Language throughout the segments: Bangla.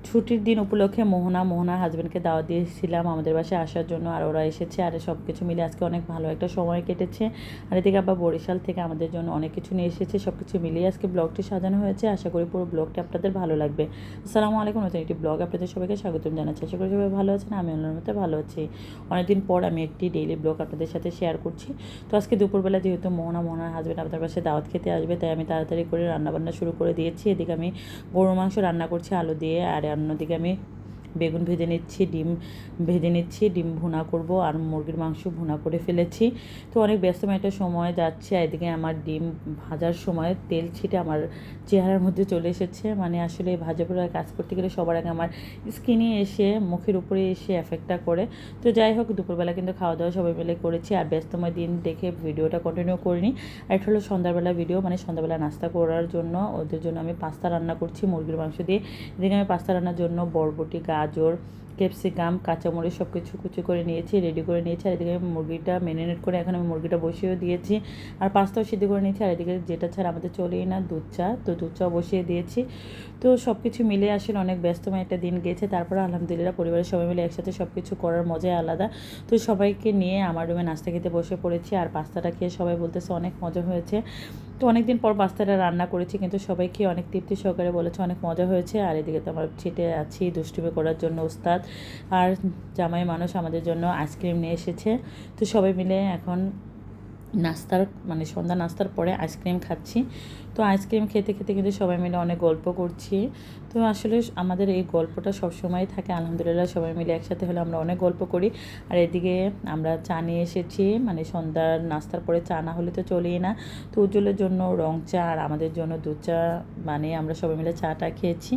ছুটির দিন উপলক্ষে মোহনার হাজব্যান্ডকে দাওয়াত দিয়েছিলাম আমাদের বাসায় আসার জন্য, আর ওরা এসেছে। আর সব কিছু মিলে আজকে অনেক ভালো একটা সময় কেটেছে। আর এদিকে আবার বরিশাল থেকে আমাদের জন্য অনেক কিছু নিয়ে এসেছে। সব কিছু মিলিয়ে আজকে ব্লগটি সাজানো হয়েছে। আশা করি পুরো ব্লগটি আপনাদের ভালো লাগবে। আসসালামু আলাইকুম, নতুন একটি ব্লগ আপনাদের সবাইকে স্বাগতম জানাচ্ছি। আশা করি সবাই ভালো আছেন, আমি অন্যের মতো ভালো আছি। অনেকদিন পর আমি একটি ডেইলি ব্লগ আপনাদের সাথে শেয়ার করছি। তো আজকে দুপুরবেলা যেহেতু মোহনার হাজব্যান্ড আপনাদের বাসায় দাওয়াত খেতে আসবে, তাই আমি তাড়াতাড়ি করে রান্নাবান্না শুরু করে দিয়েছি। এদিকে আমি গরুর মাংস রান্না করছি আলু দিয়ে, আর অন্যদিকে আমি বেগুন ভেজে নিচ্ছি, ডিম ভুনা করব, আর মুরগির মাংস ভুনা করে ফেলেছি। তো অনেক ব্যস্তময় একটা সময় যাচ্ছে। এদিকে আমার ডিম ভাজার সময় তেল ছিটে আমার চেহারার মধ্যে চলে এসেছে। মানে আসলে ভাজা পোড়া কাজ করতে গেলে সবার আগে আমার স্কিনে এসে মুখের উপরে এসে এফেক্টটা করে। তো যাই হোক, দুপুরবেলা কিন্তু খাওয়া দাওয়া সবাই মিলে করেছি, আর ব্যস্তময় দিন দেখে ভিডিওটা কন্টিনিউ করিনি। আর এটা হলো সন্ধ্যাবেলা ভিডিও, মানে সন্ধ্যাবেলা নাস্তা করার জন্য ওদের জন্য আমি পাস্তা রান্না করছি মুরগির মাংস দিয়ে। এদিকে আমি পাস্তা রান্নার জন্য বরবটি, গাজর, ক্যাপসিকাম, কাঁচামরিচ সব কিছু কুচি করে নিয়েছি, রেডি করে নিয়েছি। আর এদিকে মুরগিটা ম্যারিনেট করে এখন আমি মুরগিটা বসিয়েও দিয়েছি, আর পাস্তাও সিদ্ধ করে নিয়েছি। আর এদিকে যেটা ছাড়া আমাদের চলেই না, দুধ চা, তো দুধ চাও বসিয়ে দিয়েছি। তো সব কিছু মিলে আসলে অনেক ব্যস্তময় একটা দিন গেছে। তারপরে আলহামদুলিল্লাহ পরিবারের সবাই মিলে একসাথে সব কিছু করার মজাই আলাদা। তো সবাইকে নিয়ে আমার রুমে নাস্তা খেতে বসে পড়েছি, আর পাস্তাটা খেয়ে সবাই বলতেছে অনেক মজা হয়েছে। তো অনেক দিন পর পাস্তাটা রান্না করেছি, কিন্তু সবাই খেয়ে অনেক তৃপ্তি সহকারে বলেছে অনেক মজা হয়েছে। আর এদিকে তো আমার ছিটে আছি দুষ্টুমি করার জন্য ওস্তাদ, আর জামাই মানুষ আমাদের জন্য আইসক্রিম নিয়ে এসেছে। তো সবাই মিলে এখন নাস্তার মানে সন্ধ্যা নাস্তার পরে আইসক্রিম খাচ্ছি। তো আইসক্রিম খেতে খেতে কিন্তু সবাই মিলে অনেক গল্প করছি। তো আসলে আমাদের এই গল্পটা সবসময় থাকে, আলহামদুলিল্লাহ সবাই মিলে একসাথে হলে আমরা অনেক গল্প করি। আর এদিকে আমরা চা নিয়ে এসেছি, মানে সন্ধ্যার নাস্তার পরে চা না হলে তো চলেই না। তো উজ্জ্বলের জন্য রং চা আর আমাদের জন্য দুধ চা, মানে আমরা সবাই মিলে চাটা খেয়েছি।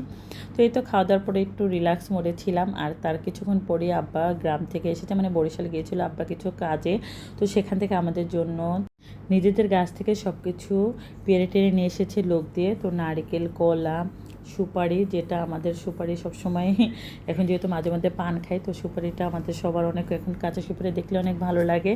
তো এই তো খাওয়া দাওয়ার পরে একটু রিল্যাক্স মোডে ছিলাম। আর তার কিছুক্ষণ পরে আব্বা গ্রাম থেকে এসেছে, মানে বরিশাল গিয়েছিল আব্বা কিছু কাজে। তো সেখান থেকে আমাদের জন্য নিজেদের গাছ থেকে সব কিছু পেরে টেরে নিয়ে এসেছে লোক দিয়ে। তো নারকেল, কলা, সুপারি, যেটা আমাদের সুপারি সবসময় এখন যেহেতু মাঝে মধ্যে পান খাই, তো সুপারিটা আমাদের সবার অনেক, এখন কাঁচা সুপারি দেখলে অনেক ভালো লাগে।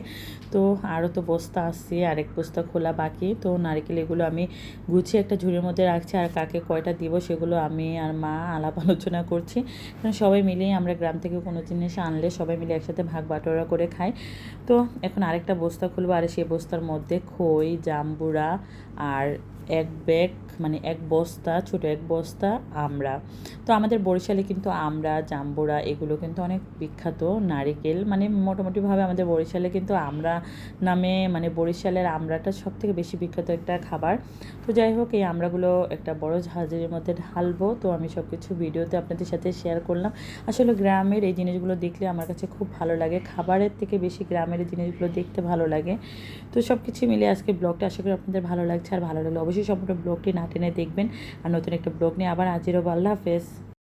তো আরও তো বস্তা আসছে, আরেক বস্তা খোলা বাকি। তো নারকেল এগুলো আমি গুছিয়ে একটা ঝুড়ির মধ্যে রাখছি, আর কাকে কয়টা দিব সেগুলো আমি আর মা আলাপ আলোচনা করছি। কারণ সবাই মিলেই আমরা গ্রাম থেকে কোনো জিনিস আনলে সবাই মিলে একসাথে ভাগ বাটোয়ারা করে খাই। তো এখন আরেকটা বস্তা খুলবো, আর সেই বস্তার মধ্যে খই, জাম্বুরা, আর এক ব্যাগ, মানে এক বস্তা, ছোটো এক বস্তা আমড়া। তো আমাদের বরিশালে কিন্তু আমড়া, জাম্বুরা এগুলো কিন্তু অনেক বিখ্যাত। নারিকেল, মানে মোটামুটিভাবে আমাদের বরিশালে কিন্তু আমড়া নামে, মানে বরিশালের আমড়াটা সবথেকে বেশি বিখ্যাত একটা খাবার। তো যাই হোক, এই আমড়াগুলো একটা বড় ঝাঁঝরির মধ্যে ঢালবো। তো আমি সব কিছু ভিডিওতে আপনাদের সাথে শেয়ার করলাম। আসলে গ্রামের এই জিনিসগুলো দেখলে আমার কাছে খুব ভালো লাগে, খাবারের থেকে বেশি গ্রামের এই জিনিসগুলো দেখতে ভালো লাগে। তো সব কিছু মিলে আজকে ব্লগটা আশা করি আপনাদের ভালো লাগছে। আর ভালো লাগলে অবশ্যই সম্পূর্ণ ব্লগটি না টেনে দেখবেন। আর নতুন একটা ব্লগ নিয়ে আবার হাজির হবো। আল্লাহ হাফেজ।